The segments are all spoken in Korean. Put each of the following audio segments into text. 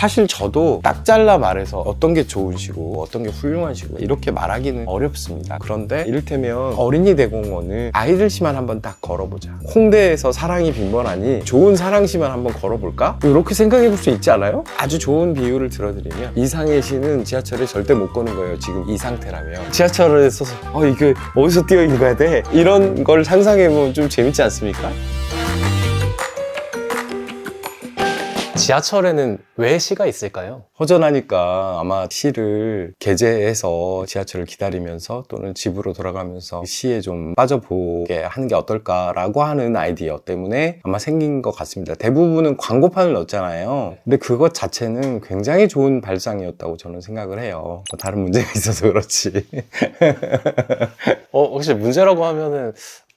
사실 저도 딱 잘라 말해서 어떤 게 좋은 시고 어떤 게 훌륭한 시고 이렇게 말하기는 어렵습니다. 그런데 이를테면 어린이 대공원은 아이들 시만 한번 딱 걸어보자. 홍대에서 사랑이 빈번하니 좋은 사랑 시만 한번 걸어볼까? 이렇게 생각해 볼 수 있지 않아요? 아주 좋은 비유를 들어드리면 이상의 시는 지하철에 절대 못 거는 거예요. 지금 이 상태라면. 지하철에 서서 이게 어디서 뛰어 읽어야 돼? 이런 걸 상상해보면 좀 재밌지 않습니까? 지하철에는 왜 시가 있을까요? 허전하니까 아마 시를 게재해서 지하철을 기다리면서 또는 집으로 돌아가면서 시에 좀 빠져보게 하는 게 어떨까라고 하는 아이디어 때문에 아마 생긴 것 같습니다. 대부분은 광고판을 넣었잖아요. 근데 그것 자체는 굉장히 좋은 발상이었다고 저는 생각을 해요. 다른 문제가 있어서 그렇지. 혹시 문제라고 하면은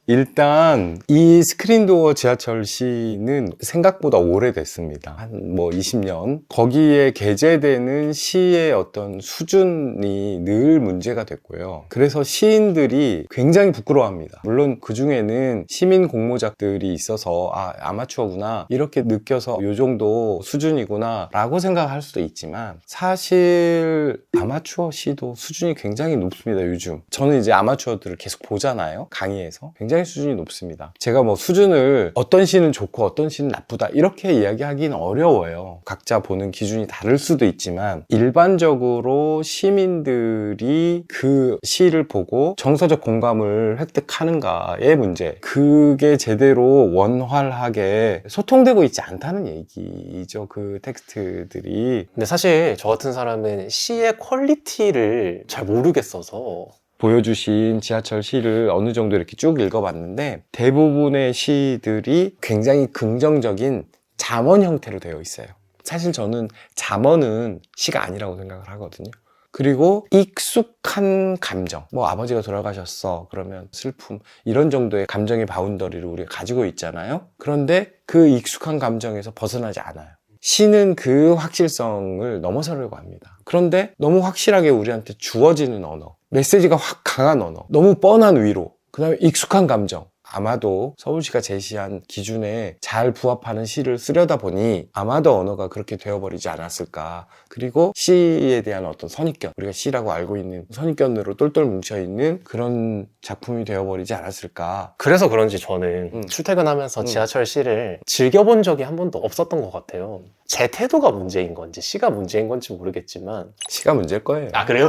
일단 이 스크린도어 지하철 시는 생각보다 오래됐습니다. 한 20년. 거기에 게재되는 시의 어떤 수준이 늘 문제가 됐고요. 그래서 시인들이 굉장히 부끄러워합니다. 물론 그 중에는 시민 공모작들이 있어서 아마추어구나 이렇게 느껴서 이 정도 수준이구나 라고 생각할 수도 있지만 사실 아마추어 시도 수준이 굉장히 높습니다. 요즘 저는 이제 아마추어들을 계속 보잖아요. 강의에서 굉장히 수준이 높습니다. 제가 수준을 어떤 시는 좋고 어떤 시는 나쁘다 이렇게 이야기하기는 어려워요. 각자 보는 기준이 다를 수도 있지만 일반적으로 시민들이 그 시를 보고 정서적 공감을 획득하는가의 문제, 그게 제대로 원활하게 소통되고 있지 않다는 얘기죠. 그 텍스트들이. 근데 사실 저 같은 사람은 시의 퀄리티를 잘 모르겠어서 보여주신 지하철 시를 어느 정도 이렇게 쭉 읽어봤는데 대부분의 시들이 굉장히 긍정적인 잠언 형태로 되어 있어요. 사실 저는 잠언은 시가 아니라고 생각을 하거든요. 그리고 익숙한 감정, 아버지가 돌아가셨어 그러면 슬픔, 이런 정도의 감정의 바운더리를 우리가 가지고 있잖아요. 그런데 그 익숙한 감정에서 벗어나지 않아요. 시는 그 확실성을 넘어서려고 합니다. 그런데 너무 확실하게 우리한테 주어지는 언어, 메시지가 확 강한 언어, 너무 뻔한 위로, 그 다음에 익숙한 감정, 아마도 서울시가 제시한 기준에 잘 부합하는 시를 쓰려다 보니 아마도 언어가 그렇게 되어버리지 않았을까. 그리고 시에 대한 어떤 선입견, 우리가 시라고 알고 있는 선입견으로 똘똘 뭉쳐있는 그런 작품이 되어버리지 않았을까. 그래서 그런지 저는 출퇴근하면서 지하철 시를 즐겨본 적이 한 번도 없었던 것 같아요. 제 태도가 문제인 건지 시가 문제인 건지 모르겠지만 시가 문제일 거예요. 아 그래요?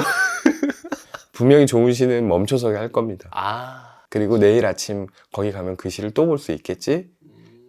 분명히 좋은 시는 멈춰서 할 겁니다. 그리고 내일 아침 거기 가면 그 시를 또 볼 수 있겠지?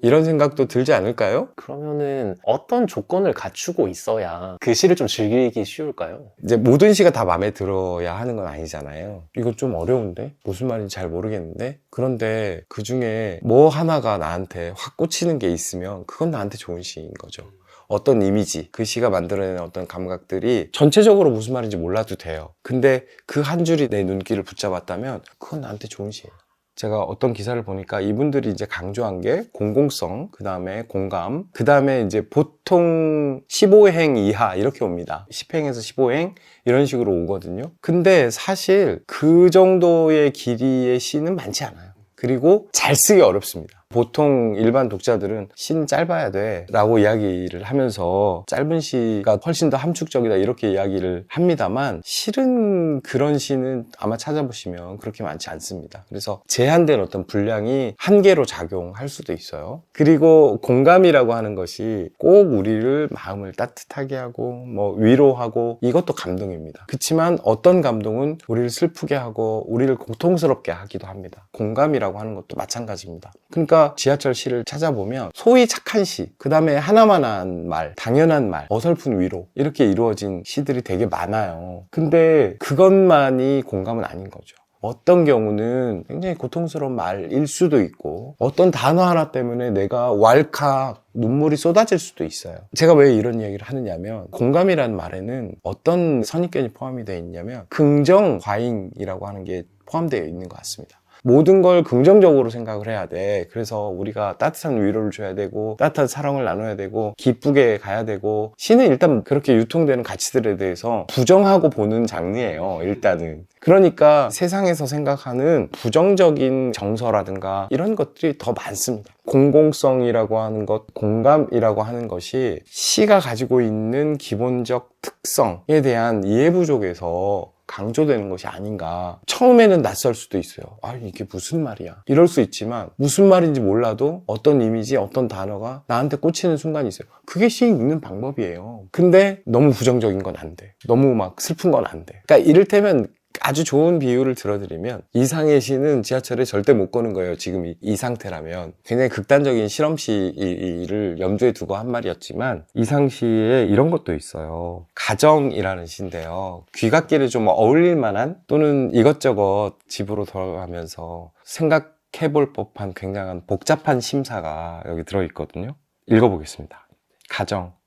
이런 생각도 들지 않을까요? 그러면은 어떤 조건을 갖추고 있어야 그 시를 좀 즐기기 쉬울까요? 이제 모든 시가 다 마음에 들어야 하는 건 아니잖아요. 이거 좀 어려운데? 무슨 말인지 잘 모르겠는데? 그런데 그 중에 뭐 하나가 나한테 확 꽂히는 게 있으면 그건 나한테 좋은 시인 거죠. 어떤 이미지, 그 시가 만들어내는 어떤 감각들이 전체적으로 무슨 말인지 몰라도 돼요. 근데 그 한 줄이 내 눈길을 붙잡았다면 그건 나한테 좋은 시예요. 제가 어떤 기사를 보니까 이분들이 이제 강조한 게 공공성, 그 다음에 공감, 그 다음에 이제 보통 15행 이하 이렇게 옵니다. 10행에서 15행 이런 식으로 오거든요. 근데 사실 그 정도의 길이의 시는 많지 않아요. 그리고 잘 쓰기 어렵습니다. 보통 일반 독자들은 시는 짧아야 돼 라고 이야기를 하면서 짧은 시가 훨씬 더 함축적이다 이렇게 이야기를 합니다만 실은 그런 시는 아마 찾아보시면 그렇게 많지 않습니다. 그래서 제한된 어떤 분량이 한계로 작용할 수도 있어요. 그리고 공감이라고 하는 것이 꼭 우리를 마음을 따뜻하게 하고 위로하고 이것도 감동입니다. 그렇지만 어떤 감동은 우리를 슬프게 하고 우리를 고통스럽게 하기도 합니다. 공감이라고 하는 것도 마찬가지입니다. 그러니까 지하철 시를 찾아보면 소위 착한 시, 그 다음에 하나만한 말, 당연한 말, 어설픈 위로 이렇게 이루어진 시들이 되게 많아요. 근데 그것만이 공감은 아닌 거죠. 어떤 경우는 굉장히 고통스러운 말일 수도 있고 어떤 단어 하나 때문에 내가 왈칵 눈물이 쏟아질 수도 있어요. 제가 왜 이런 얘기를 하느냐면 공감이라는 말에는 어떤 선입견이 포함이 되어 있냐면 긍정 과잉이라고 하는 게 포함되어 있는 것 같습니다. 모든 걸 긍정적으로 생각을 해야 돼. 그래서 우리가 따뜻한 위로를 줘야 되고 따뜻한 사랑을 나눠야 되고 기쁘게 가야 되고, 시는 일단 그렇게 유통되는 가치들에 대해서 부정하고 보는 장르예요, 일단은. 그러니까 세상에서 생각하는 부정적인 정서라든가 이런 것들이 더 많습니다. 공공성이라고 하는 것, 공감이라고 하는 것이 시가 가지고 있는 기본적 특성에 대한 이해 부족에서 강조되는 것이 아닌가. 처음에는 낯설 수도 있어요. 아, 이게 무슨 말이야, 이럴 수 있지만 무슨 말인지 몰라도 어떤 이미지, 어떤 단어가 나한테 꽂히는 순간이 있어요. 그게 시 읽는 방법이에요. 근데 너무 부정적인 건 안 돼. 너무 막 슬픈 건 안 돼. 그러니까 이를테면 아주 좋은 비유를 들어드리면, 이상의 시는 지하철에 절대 못 거는 거예요. 지금 이 상태라면. 굉장히 극단적인 실험시를 염두에 두고 한 말이었지만, 이상시에 이런 것도 있어요. 가정이라는 시인데요, 귀갓길에 좀 어울릴 만한, 또는 이것저것 집으로 돌아가면서 생각해볼 법한 굉장한 복잡한 심사가 여기 들어있거든요. 읽어보겠습니다. 가정.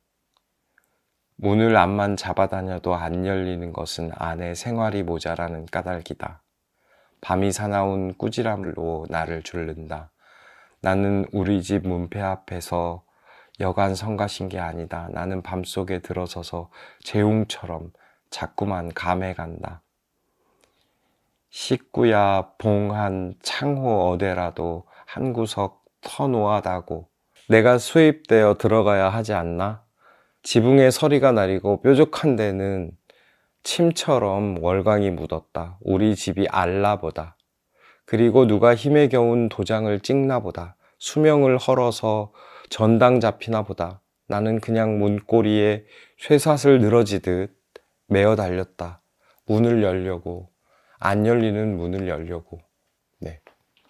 문을 앞만 잡아다녀도 안 열리는 것은 안에 생활이 모자라는 까닭이다. 밤이 사나운 꾸지람으로 나를 졸른다. 나는 우리 집 문패 앞에서 여간 성가신 게 아니다. 나는 밤속에 들어서서 재웅처럼 자꾸만 감해간다. 식구야 봉한 창호 어대라도 한 구석 터놓아다고 내가 수입되어 들어가야 하지 않나? 지붕에 서리가 나리고 뾰족한 데는 침처럼 월광이 묻었다. 우리 집이 알라보다. 그리고 누가 힘에 겨운 도장을 찍나 보다. 수명을 헐어서 전당 잡히나 보다. 나는 그냥 문고리에 쇠사슬 늘어지듯 메어 달렸다. 문을 열려고. 안 열리는 문을 열려고. 네.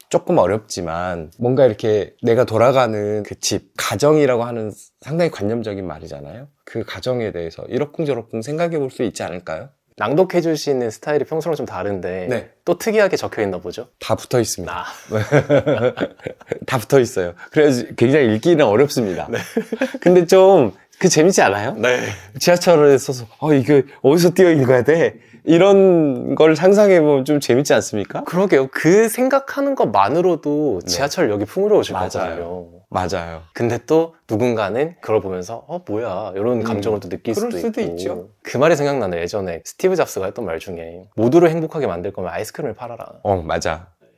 조금 어렵지만 뭔가 이렇게 내가 돌아가는 그 집, 가정이라고 하는 상당히 관념적인 말이잖아요. 그 가정에 대해서 이러쿵저러쿵 생각해 볼 수 있지 않을까요? 낭독해 주시는 스타일이 평소랑 좀 다른데 네. 또 특이하게 적혀 있나 보죠? 다 붙어 있습니다. 아, 다 붙어 있어요. 그래서 굉장히 읽기는 어렵습니다. 네. 근데 좀 재밌지 않아요? 네. 지하철에 서서 이게 어디서 뛰어 읽어야 돼? 이런 걸 상상해보면 좀 재밌지 않습니까? 그러게요. 그 생각하는 것만으로도 네. 지하철역이 풍요로워질 맞아요. 거거든요. 맞아요. 근데 또 누군가는 그걸 보면서 뭐야 이런 감정을 또 느낄 그럴 수도 수도 있고. 있죠. 그 말이 생각나네. 예전에 스티브 잡스가 했던 말 중에 모두를 행복하게 만들 거면 아이스크림을 팔아라.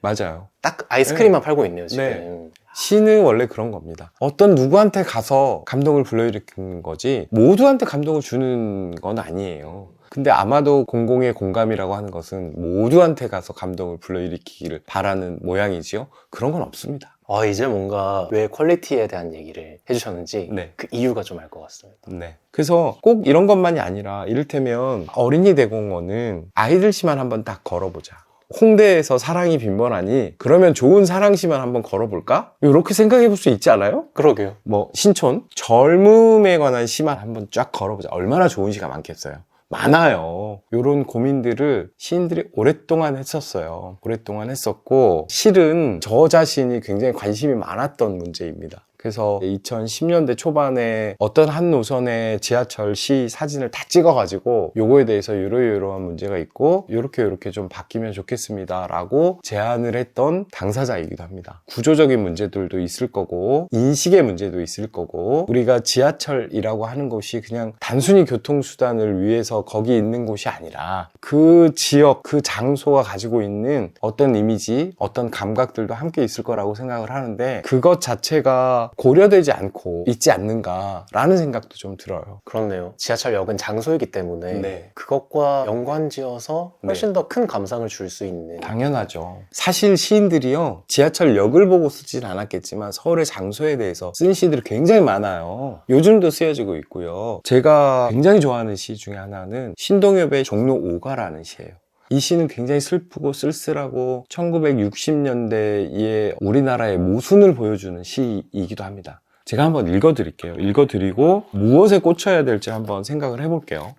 맞아요. 딱 아이스크림만 팔고 있네요 지금. 네. 시는 원래 그런 겁니다. 어떤 누구한테 가서 감동을 불러일으키는 거지 모두한테 감동을 주는 건 아니에요. 근데 아마도 공공의 공감이라고 하는 것은 모두한테 가서 감동을 불러일으키기를 바라는 모양이지요. 그런 건 없습니다. 이제 뭔가 왜 퀄리티에 대한 얘기를 해주셨는지 네. 그 이유가 좀 알 것 같습니다. 네. 그래서 꼭 이런 것만이 아니라, 이를테면 어린이 대공원은 아이들 시만 한번 딱 걸어보자. 홍대에서 사랑이 빈번하니 그러면 좋은 사랑시만 한번 걸어볼까? 이렇게 생각해 볼 수 있지 않아요? 그러게요. 신촌 젊음에 관한 시만 한번 쫙 걸어보자. 얼마나 좋은 시가 많겠어요. 많아요. 이런 고민들을 시인들이 오랫동안 했었어요. 오랫동안 했었고, 실은 저 자신이 굉장히 관심이 많았던 문제입니다. 그래서 2010년대 초반에 어떤 한 노선의 지하철 시 사진을 다 찍어가지고 요거에 대해서 이러이러한 문제가 있고 요렇게 좀 바뀌면 좋겠습니다 라고 제안을 했던 당사자이기도 합니다. 구조적인 문제들도 있을 거고 인식의 문제도 있을 거고, 우리가 지하철이라고 하는 곳이 그냥 단순히 교통수단을 위해서 거기 있는 곳이 아니라 그 지역, 그 장소가 가지고 있는 어떤 이미지, 어떤 감각들도 함께 있을 거라고 생각을 하는데, 그것 자체가 고려되지 않고 있지 않는가라는 생각도 좀 들어요. 그렇네요. 지하철역은 장소이기 때문에 네. 그것과 연관지어서 훨씬 더 큰 감상을 줄 수 있는. 당연하죠. 사실 시인들이요, 지하철역을 보고 쓰진 않았겠지만 서울의 장소에 대해서 쓴 시들이 굉장히 많아요. 요즘도 쓰여지고 있고요. 제가 굉장히 좋아하는 시 중에 하나는 신동엽의 종로 5가라는 시예요. 이 시는 굉장히 슬프고 쓸쓸하고 1960년대의 우리나라의 모순을 보여주는 시이기도 합니다. 제가 한번 읽어드릴게요. 읽어드리고 무엇에 꽂혀야 될지 한번 생각을 해볼게요.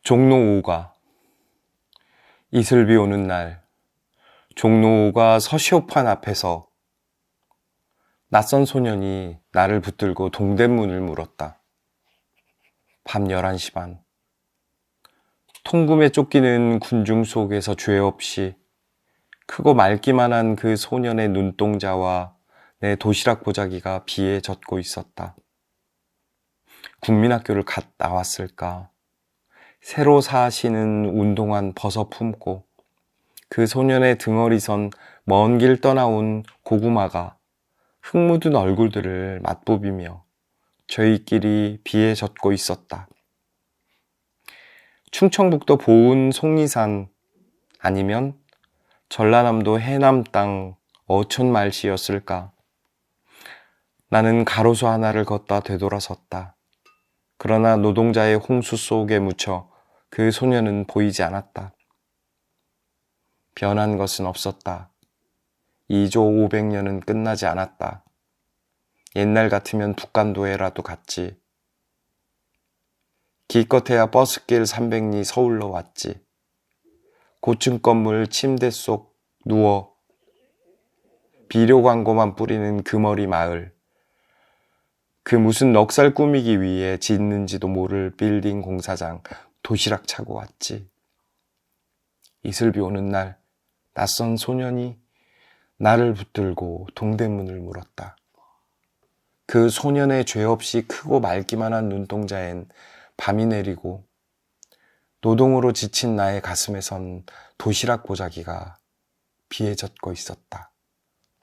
종로 5가. 이슬비 오는 날, 종로 5가 서시오판 앞에서 낯선 소년이 나를 붙들고 동대문을 물었다. 밤 11시 반. 통금에 쫓기는 군중 속에서 죄 없이 크고 맑기만 한 그 소년의 눈동자와 내 도시락 보자기가 비에 젖고 있었다. 국민학교를 갓 나왔을까? 새로 사시는 운동화 벗어 품고 그 소년의 등허리선 먼 길 떠나온 고구마가 흙 묻은 얼굴들을 맛보비며 저희끼리 비에 젖고 있었다. 충청북도 보은 속리산 아니면 전라남도 해남 땅 어촌 말씨였을까? 나는 가로수 하나를 걷다 되돌아섰다. 그러나 노동자의 홍수 속에 묻혀 그 소년은 보이지 않았다. 변한 것은 없었다. 2조 500년은 끝나지 않았다. 옛날 같으면 북간도에라도 갔지. 기껏해야 버스길 300리 서울로 왔지. 고층 건물 침대 속 누워 비료 광고만 뿌리는 금어리 마을. 그 무슨 넉살 꾸미기 위해 짓는지도 모를 빌딩 공사장 도시락 차고 왔지. 이슬비 오는 날 낯선 소년이 나를 붙들고 동대문을 물었다. 그 소년의 죄 없이 크고 맑기만 한 눈동자엔 밤이 내리고 노동으로 지친 나의 가슴에선 도시락 보자기가 비에 젖고 있었다.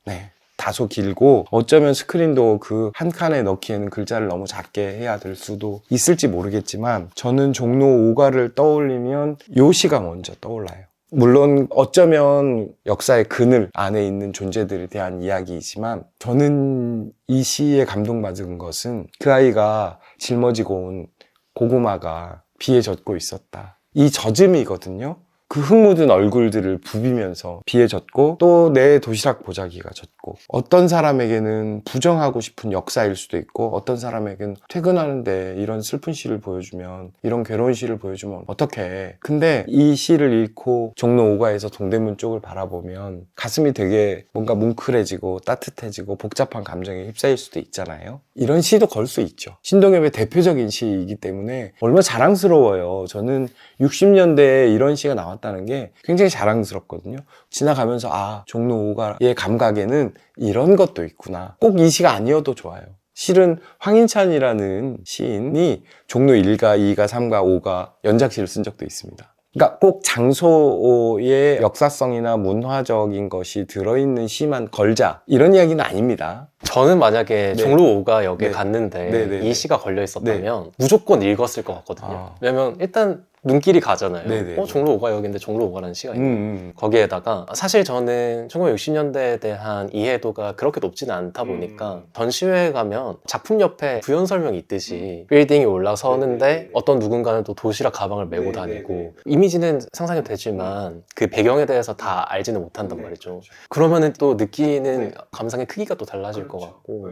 네, 다소 길고 어쩌면 스크린도 그 한 칸에 넣기에는 글자를 너무 작게 해야 될 수도 있을지 모르겠지만 저는 종로 5가를 떠올리면 요 시가 먼저 떠올라요. 물론 어쩌면 역사의 그늘 안에 있는 존재들에 대한 이야기이지만 저는 이 시에 감동받은 것은 그 아이가 짊어지고 온 고구마가 비에 젖고 있었다. 이 젖음이거든요. 그 흙 묻은 얼굴들을 부비면서 비에 젖고 또 내 도시락 보자기가 젖고 어떤 사람에게는 부정하고 싶은 역사일 수도 있고 어떤 사람에게는 퇴근하는데 이런 슬픈 시를 보여주면 이런 괴로운 시를 보여주면 어떡해. 근데 이 시를 읽고 종로 5가에서 동대문 쪽을 바라보면 가슴이 되게 뭔가 뭉클해지고 따뜻해지고 복잡한 감정에 휩싸일 수도 있잖아요. 이런 시도 걸 수 있죠. 신동엽의 대표적인 시이기 때문에 얼마나 자랑스러워요. 저는 60년대에 이런 시가 나왔다는 게 굉장히 자랑스럽거든요. 지나가면서 아, 종로 5가의 감각에는 이런 것도 있구나. 꼭 이 시가 아니어도 좋아요. 실은 황인찬이라는 시인이 종로 1가, 2가, 3가, 5가 연작시를 쓴 적도 있습니다. 그러니까 꼭 장소의 역사성이나 문화적인 것이 들어있는 시만 걸자 이런 이야기는 아닙니다. 저는 만약에 네. 종로 5가 역에 네. 갔는데 네네네. 이 시가 걸려 있었다면 무조건 읽었을 것 같거든요. 왜냐면 일단 눈길이 가잖아요. 네네네. 종로 5가 역인데 종로 5가라는 시가 있네. 거기에다가 사실 저는 1960년대에 대한 이해도가 그렇게 높지는 않다 보니까 전시회에 가면 작품 옆에 부연 설명이 있듯이 빌딩이 올라서는데 어떤 누군가는 또 도시락 가방을 메고 다니고 이미지는 상상이 되지만 그 배경에 대해서 다 알지는 못한단 말이죠. 그러면은 또 느끼는 감상의 크기가 또 달라질 것 같고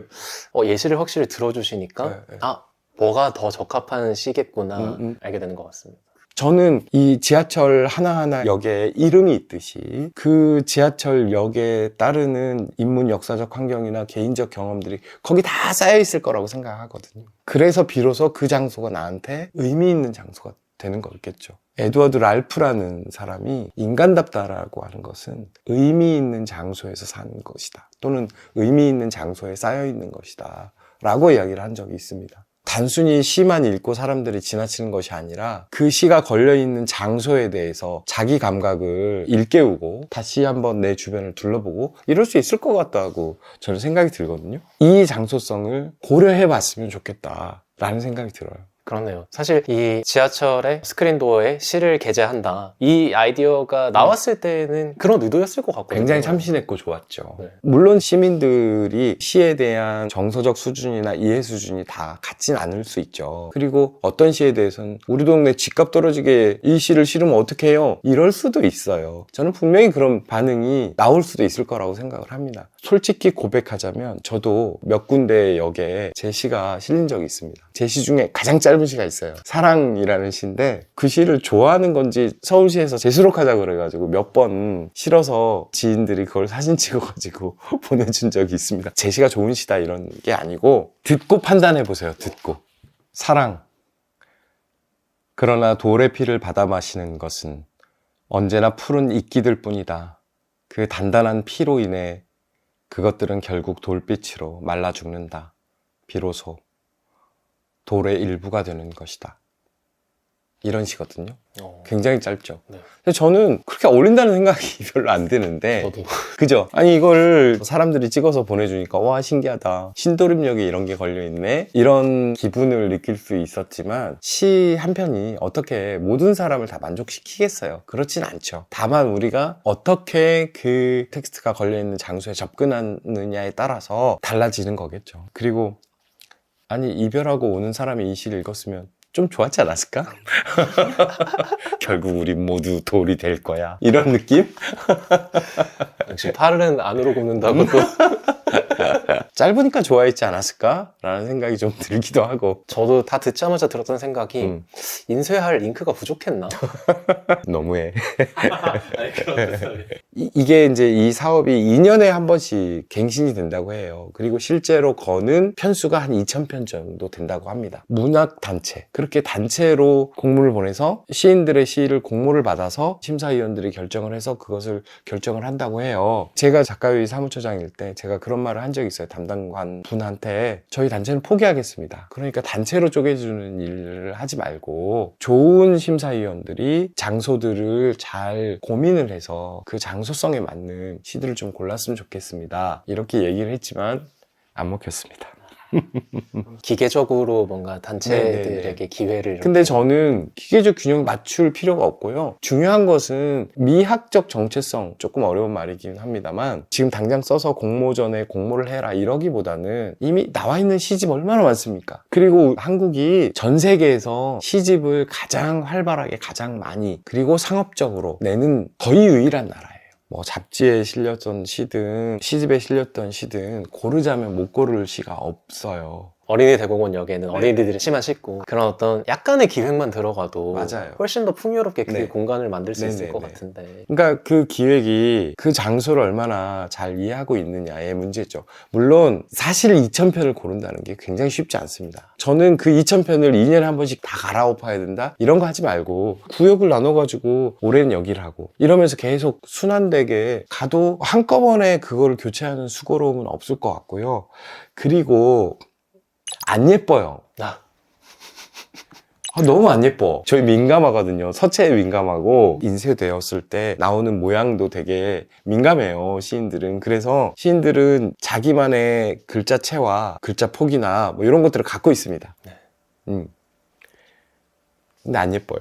예시를 확실히 들어주시니까 아, 뭐가 더 적합한 시겠구나 알게 되는 것 같습니다. 저는 이 지하철 하나하나 역에 이름이 있듯이 그 지하철 역에 따르는 인문 역사적 환경이나 개인적 경험들이 거기 다 쌓여 있을 거라고 생각하거든요. 그래서 비로소 그 장소가 나한테 의미 있는 장소가 되는 거겠죠. 에드워드 랄프라는 사람이 인간답다라고 하는 것은 의미 있는 장소에서 사는 것이다. 또는 의미 있는 장소에 쌓여 있는 것이다. 라고 이야기를 한 적이 있습니다. 단순히 시만 읽고 사람들이 지나치는 것이 아니라 그 시가 걸려있는 장소에 대해서 자기 감각을 일깨우고 다시 한번 내 주변을 둘러보고 이럴 수 있을 것 같다고 저는 생각이 들거든요. 이 장소성을 고려해 봤으면 좋겠다라는 생각이 들어요. 그렇네요. 사실 이 지하철에 스크린도어에 시를 게재한다. 이 아이디어가 나왔을 때는 그런 의도였을 것 같거든요. 굉장히 참신했고 좋았죠. 네. 물론 시민들이 시에 대한 정서적 수준이나 이해 수준이 다 같진 않을 수 있죠. 그리고 어떤 시에 대해서는 우리 동네 집값 떨어지게 이 시를 실으면 어떻게 해요? 이럴 수도 있어요. 저는 분명히 그런 반응이 나올 수도 있을 거라고 생각을 합니다. 솔직히 고백하자면 저도 몇 군데 역에 제 시가 실린 적이 있습니다. 제 시 중에 가장 짧은 시가 있어요. 사랑이라는 시인데 그 시를 좋아하는 건지 서울시에서 재수록하자 그래가지고 몇 번 실어서 지인들이 그걸 사진 찍어가지고 보내준 적이 있습니다. 제 시가 좋은 시다 이런 게 아니고 듣고 판단해보세요. 듣고. 사랑. 그러나 돌의 피를 받아 마시는 것은 언제나 푸른 이끼들 뿐이다. 그 단단한 피로 인해 그것들은 결국 돌빛으로 말라 죽는다. 비로소 돌의 일부가 되는 것이다. 이런 시거든요. 굉장히 짧죠. 네. 근데 저는 그렇게 어울린다는 생각이 별로 안 드는데 저도 그죠? 아니 이걸 사람들이 찍어서 보내주니까 와 신기하다. 신도림역에 이런 게 걸려있네? 이런 기분을 느낄 수 있었지만 시 한 편이 어떻게 모든 사람을 다 만족시키겠어요? 그렇진 않죠. 다만 우리가 어떻게 그 텍스트가 걸려있는 장소에 접근하느냐에 따라서 달라지는 거겠죠. 그리고 아니 이별하고 오는 사람이 이 시를 읽었으면 좀 좋았지 않았을까? 결국 우리 모두 돌이 될 거야. 이런 느낌? 역시 팔은 안으로 굽는다고 또 짧으니까 좋아했지 않았을까? 라는 생각이 좀 들기도 하고. 저도 다 듣자마자 들었던 생각이 인쇄할 잉크가 부족했나? 너무해. 이게 이제 이 사업이 2년에 한 번씩 갱신이 된다고 해요. 그리고 실제로 거는 편수가 한 2,000편 정도 된다고 합니다. 문학단체. 그렇게 단체로 공모를 보내서 시인들의 시를 공모를 받아서 심사위원들이 결정을 해서 그것을 결정을 한다고 해요. 제가 작가회의 사무처장일 때 제가 그런 말을 한 적이 있어요. 담당관 분한테 저희 단체는 포기하겠습니다. 그러니까 단체로 쪼개주는 일을 하지 말고 좋은 심사위원들이 장소들을 잘 고민을 해서 그 장소성에 맞는 시들을 좀 골랐으면 좋겠습니다. 이렇게 얘기를 했지만 안 먹혔습니다. 기계적으로 뭔가 단체들에게 네네네. 기회를 이렇게. 근데 저는 기계적 균형 맞출 필요가 없고요. 중요한 것은 미학적 정체성, 조금 어려운 말이긴 합니다만 지금 당장 써서 공모전에 공모를 해라 이러기보다는 이미 나와 있는 시집 얼마나 많습니까? 그리고 한국이 전 세계에서 시집을 가장 활발하게 가장 많이 그리고 상업적으로 내는 거의 유일한 나라예요. 뭐 잡지에 실렸던 시든 시집에 실렸던 시든 고르자면 못 고를 시가 없어요. 어린이 대공원역에는 어린이들이 치마 싣고 그런 어떤 약간의 기획만 들어가도 맞아요. 훨씬 더 풍요롭게 그 네. 공간을 만들 수 있을 네네네. 것 같은데. 그러니까 그 기획이 그 장소를 얼마나 잘 이해하고 있느냐의 문제죠. 물론 사실 2,000편을 고른다는 게 굉장히 쉽지 않습니다. 저는 그 2,000편을 2년에 한 번씩 다 갈아엎어야 된다? 이런 거 하지 말고 구역을 나눠가지고 올해는 여기를 하고 이러면서 계속 순환되게 가도 한꺼번에 그거를 교체하는 수고로움은 없을 것 같고요. 그리고 안 예뻐요. 너무 안 예뻐. 저희 민감하거든요. 서체에 민감하고 인쇄되었을 때 나오는 모양도 되게 민감해요. 시인들은. 그래서 시인들은 자기만의 글자체와 글자 폭이나 뭐 이런 것들을 갖고 있습니다. 근데 안 예뻐요.